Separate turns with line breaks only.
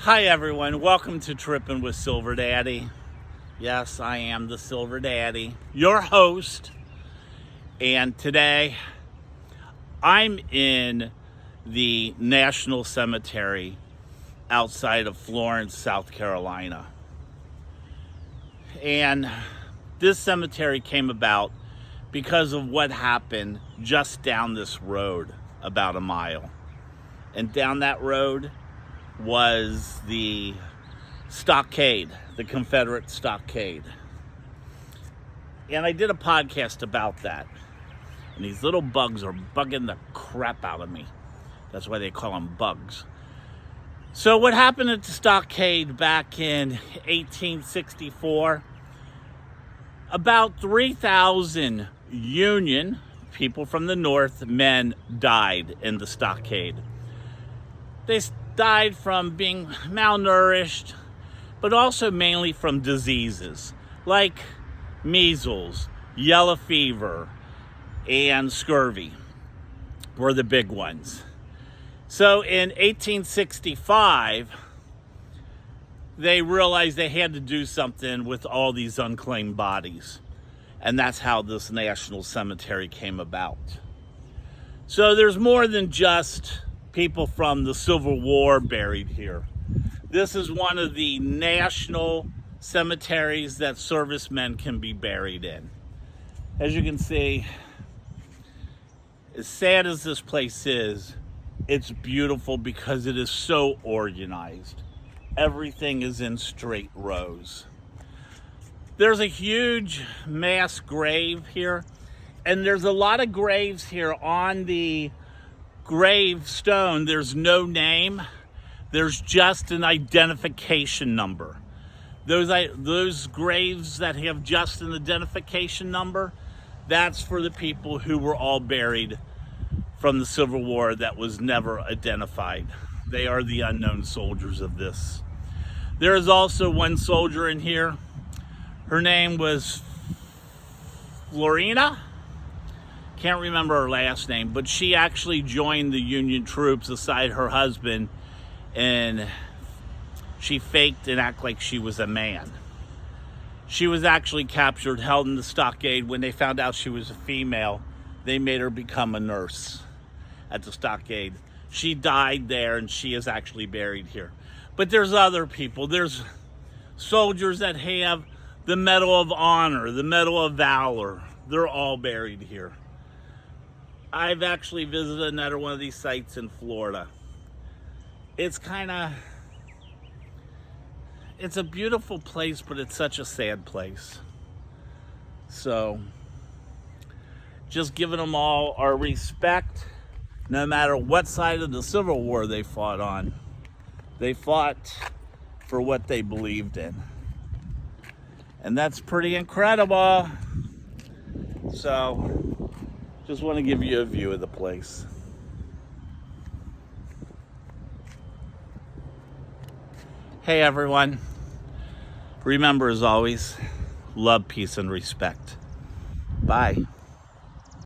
Hi everyone, welcome to Trippin' with Silver Daddy. Yes, I am the Silver Daddy, your host. And today, I'm in the National Cemetery outside of Florence, South Carolina. And this cemetery came about because of what happened just down this road, about a mile. And down that road was the stockade, the Confederate stockade. And I did a podcast about that. And these little bugs are bugging the crap out of me. That's why they call them bugs. So what happened at the stockade back in 1864? About 3,000 Union people from the North, men, died in the stockade. They died from being malnourished, but also mainly from diseases like measles, yellow fever, and scurvy were the big ones. So in 1865, they realized they had to do something with all these unclaimed bodies. And that's how this National Cemetery came about. So there's more than just people from the Civil War buried here. This is one of the national cemeteries that servicemen can be buried in. As you can see, as sad as this place is, it's beautiful because it is so organized. Everything is in straight rows. There's a huge mass grave here, and there's a lot of graves here. On the gravestone, there's no name. There's just an identification number. Those graves that have just an identification number, that's for the people who were all buried from the Civil War that was never identified. They are the unknown soldiers of this. There is also one soldier in here. Her name was Florina. Can't remember her last name, but she actually joined the Union troops beside her husband, and she faked and acted like she was a man. She was actually captured, held in the stockade. When they found out she was a female, they made her become a nurse at the stockade. She died there, and she is actually buried here. But there's other people. There's soldiers that have the Medal of Honor, the Medal of Valor. They're all buried here. I've actually visited another one of these sites in Florida. It's a beautiful place, but it's such a sad place. So, just giving them all our respect, no matter what side of the Civil War they fought on. They fought for what they believed in. And that's pretty incredible. So, just want to give you a view of the place. Hey everyone. Remember, as always, love, peace, and respect. Bye.